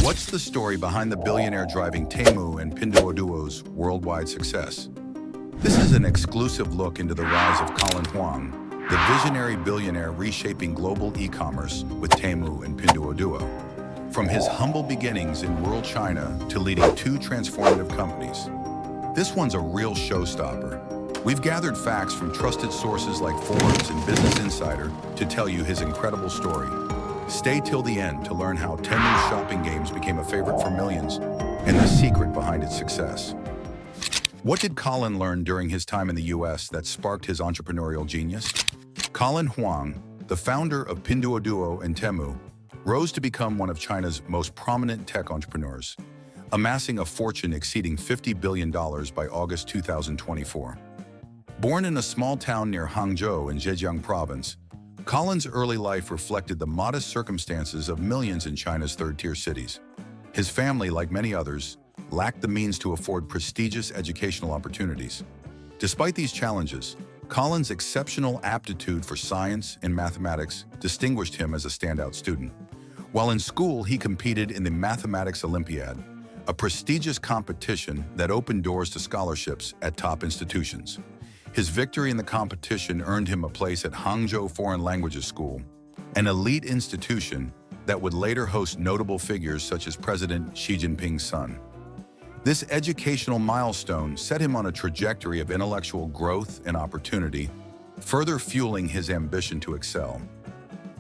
What's the story behind the billionaire driving Temu and Pinduoduo's worldwide success? This is an exclusive look into the rise of Colin Huang, the visionary billionaire reshaping global e-commerce with Temu and Pinduoduo. From his humble beginnings in rural China to leading two transformative companies, this one's a real showstopper. We've gathered facts from trusted sources like Forbes and Business Insider to tell you his incredible story. Stay till the end to learn how Temu's shopping games became a favorite for millions and the secret behind its success. What did Colin learn during his time in the US that sparked his entrepreneurial genius? Colin Huang, the founder of Pinduoduo and Temu, rose to become one of China's most prominent tech entrepreneurs, amassing a fortune exceeding $50 billion by August 2024. Born in a small town near Hangzhou in Zhejiang province, Colin's early life reflected the modest circumstances of millions in China's third-tier cities. His family, like many others, lacked the means to afford prestigious educational opportunities. Despite these challenges, Colin's exceptional aptitude for science and mathematics distinguished him as a standout student. While in school, he competed in the Mathematics Olympiad, a prestigious competition that opened doors to scholarships at top institutions. His victory in the competition earned him a place at Hangzhou Foreign Languages School, an elite institution that would later host notable figures such as President Xi Jinping's son. This educational milestone set him on a trajectory of intellectual growth and opportunity, further fueling his ambition to excel.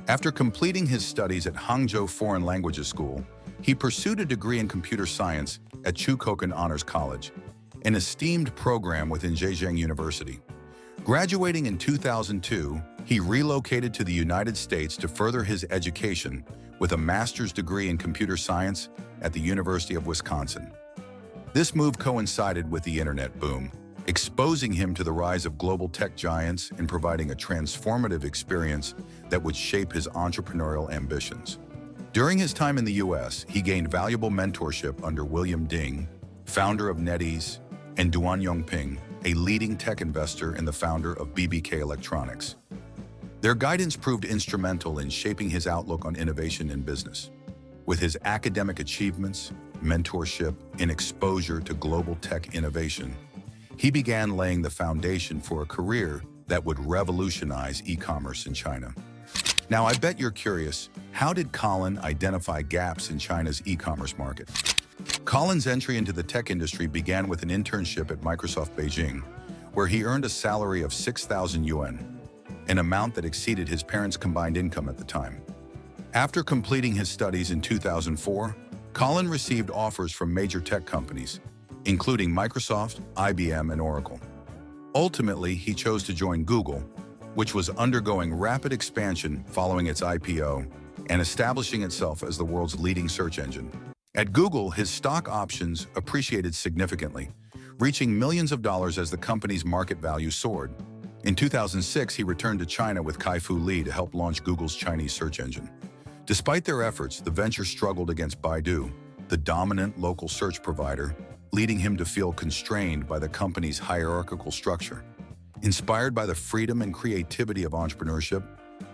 After completing his studies at Hangzhou Foreign Languages School, he pursued a degree in computer science at Chukokan Honors College, an esteemed program within Zhejiang University. Graduating in 2002, he relocated to the United States to further his education with a master's degree in computer science at the University of Wisconsin. This move coincided with the internet boom, exposing him to the rise of global tech giants and providing a transformative experience that would shape his entrepreneurial ambitions. During his time in the US, he gained valuable mentorship under William Ding, founder of NetEase, and Duan Yongping, a leading tech investor and the founder of BBK Electronics. Their guidance proved instrumental in shaping his outlook on innovation in business. With his academic achievements, mentorship, and exposure to global tech innovation, he began laying the foundation for a career that would revolutionize e-commerce in China. Now, I bet you're curious, how did Colin identify gaps in China's e-commerce market? Colin's entry into the tech industry began with an internship at Microsoft Beijing, where he earned a salary of 6,000 yuan, an amount that exceeded his parents' combined income at the time. After completing his studies in 2004, Colin received offers from major tech companies, including Microsoft, IBM, and Oracle. Ultimately, he chose to join Google, which was undergoing rapid expansion following its IPO and establishing itself as the world's leading search engine. At Google, his stock options appreciated significantly, reaching millions of dollars as the company's market value soared. In 2006, he returned to China with Kai-Fu Lee to help launch Google's Chinese search engine. Despite their efforts, the venture struggled against Baidu, the dominant local search provider, leading him to feel constrained by the company's hierarchical structure. Inspired by the freedom and creativity of entrepreneurship,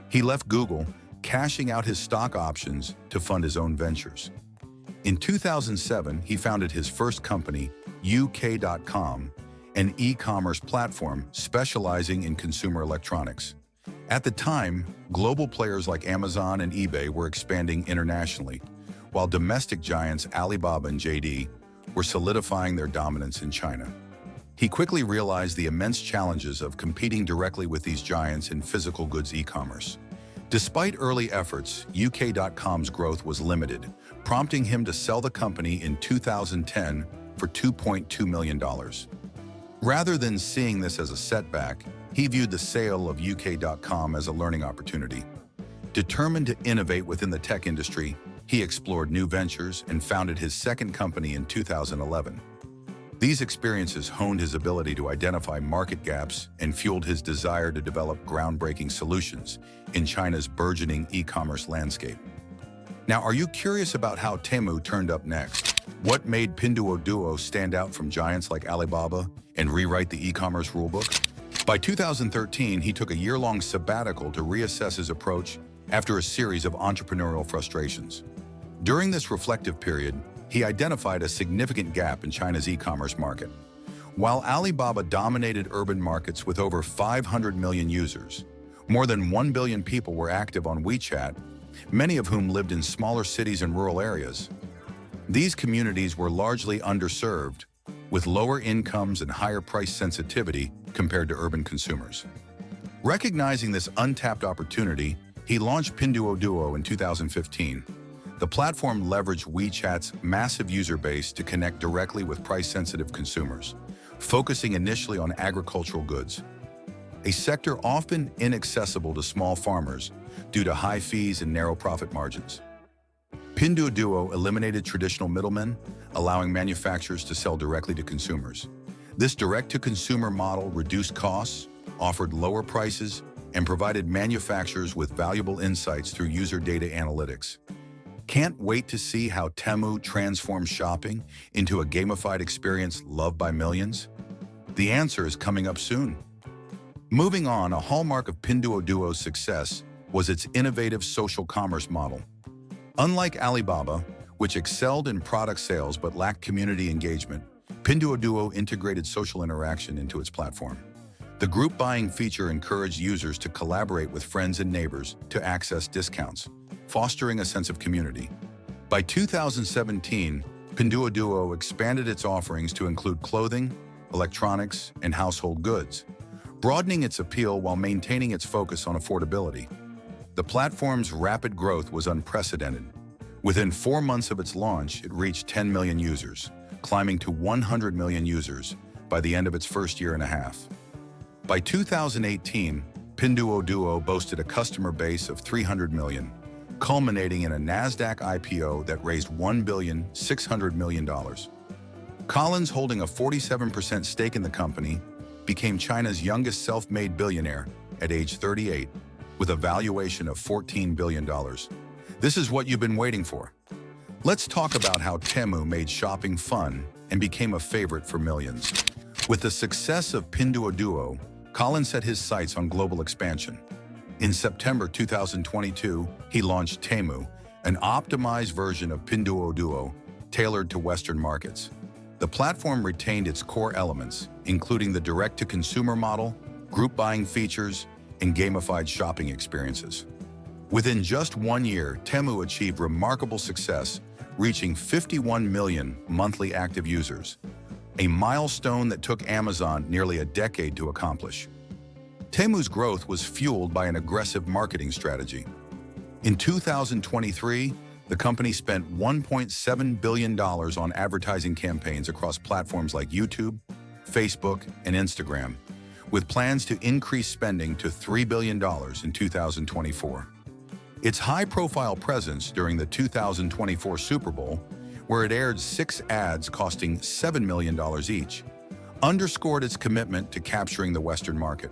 he left Google, cashing out his stock options to fund his own ventures. In 2007, he founded his first company, UK.com, an e-commerce platform specializing in consumer electronics. At the time, global players like Amazon and eBay were expanding internationally, while domestic giants Alibaba and JD were solidifying their dominance in China. He quickly realized the immense challenges of competing directly with these giants in physical goods e-commerce. Despite early efforts, UK.com's growth was limited, prompting him to sell the company in 2010 for $2.2 million. Rather than seeing this as a setback, he viewed the sale of UK.com as a learning opportunity. Determined to innovate within the tech industry, he explored new ventures and founded his second company in 2011. These experiences honed his ability to identify market gaps and fueled his desire to develop groundbreaking solutions in China's burgeoning e-commerce landscape. Now, are you curious about how Temu turned up next? What made Pinduoduo stand out from giants like Alibaba and rewrite the e-commerce rulebook? By 2013, he took a year-long sabbatical to reassess his approach after a series of entrepreneurial frustrations. During this reflective period, he identified a significant gap in China's e-commerce market. While Alibaba dominated urban markets with over 500 million users, more than 1 billion people were active on WeChat, many of whom lived in smaller cities and rural areas. These communities were largely underserved, with lower incomes and higher price sensitivity compared to urban consumers. Recognizing this untapped opportunity, he launched Pinduoduo in 2015. The platform leveraged WeChat's massive user base to connect directly with price-sensitive consumers, focusing initially on agricultural goods, a sector often inaccessible to small farmers due to high fees and narrow profit margins. Pinduoduo eliminated traditional middlemen, allowing manufacturers to sell directly to consumers. This direct-to-consumer model reduced costs, offered lower prices, and provided manufacturers with valuable insights through user data analytics. Can't wait to see how Temu transforms shopping into a gamified experience loved by millions? The answer is coming up soon. Moving on, a hallmark of Pinduoduo's success was its innovative social commerce model. Unlike Alibaba, which excelled in product sales but lacked community engagement, Pinduoduo integrated social interaction into its platform. The group buying feature encouraged users to collaborate with friends and neighbors to access discounts, fostering a sense of community. By 2017, Pinduoduo expanded its offerings to include clothing, electronics, and household goods, broadening its appeal while maintaining its focus on affordability. The platform's rapid growth was unprecedented. Within 4 months of its launch, it reached 10 million users, climbing to 100 million users by the end of its first year and a half. By 2018, Pinduoduo boasted a customer base of 300 million, culminating in a NASDAQ IPO that raised $1.6 billion. Collins, holding a 47% stake in the company, became China's youngest self-made billionaire at age 38, with a valuation of $14 billion. This is what you've been waiting for. Let's talk about how Temu made shopping fun and became a favorite for millions. With the success of Pinduoduo, Colin set his sights on global expansion. In September 2022, he launched Temu, an optimized version of Pinduoduo tailored to Western markets. The platform retained its core elements, including the direct-to-consumer model, group buying features, and gamified shopping experiences. Within just 1 year, Temu achieved remarkable success, reaching 51 million monthly active users, a milestone that took Amazon nearly a decade to accomplish. Temu's growth was fueled by an aggressive marketing strategy. In 2023, the company spent $1.7 billion on advertising campaigns across platforms like YouTube, Facebook, and Instagram, with plans to increase spending to $3 billion in 2024. Its high-profile presence during the 2024 Super Bowl, where it aired 6 ads costing $7 million each, underscored its commitment to capturing the Western market.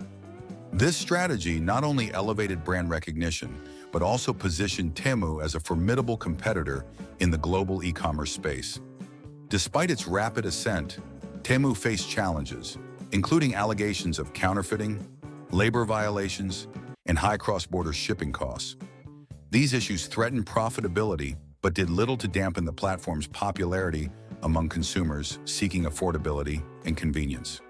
This strategy not only elevated brand recognition, but also positioned Temu as a formidable competitor in the global e-commerce space. Despite its rapid ascent, Temu faced challenges, including allegations of counterfeiting, labor violations, and high cross-border shipping costs. These issues threatened profitability, but did little to dampen the platform's popularity among consumers seeking affordability and convenience.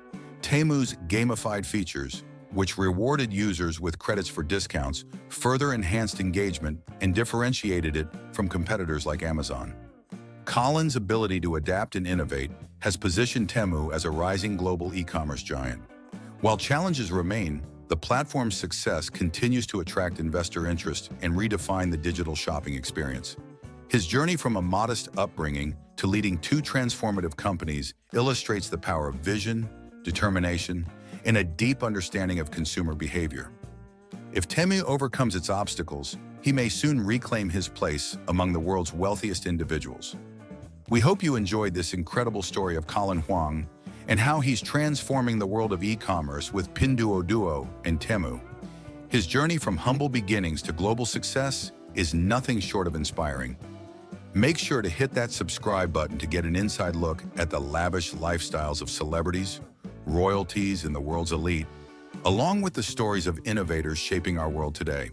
Temu's gamified features, which rewarded users with credits for discounts, further enhanced engagement and differentiated it from competitors like Amazon. Colin's ability to adapt and innovate has positioned Temu as a rising global e-commerce giant. While challenges remain, the platform's success continues to attract investor interest and redefine the digital shopping experience. His journey from a modest upbringing to leading 2 transformative companies illustrates the power of vision, determination, and a deep understanding of consumer behavior. If Temu overcomes its obstacles, he may soon reclaim his place among the world's wealthiest individuals. We hope you enjoyed this incredible story of Colin Huang and how he's transforming the world of e-commerce with Pinduoduo and Temu. His journey from humble beginnings to global success is nothing short of inspiring. Make sure to hit that subscribe button to get an inside look at the lavish lifestyles of celebrities, royalties, and the world's elite, along with the stories of innovators shaping our world today.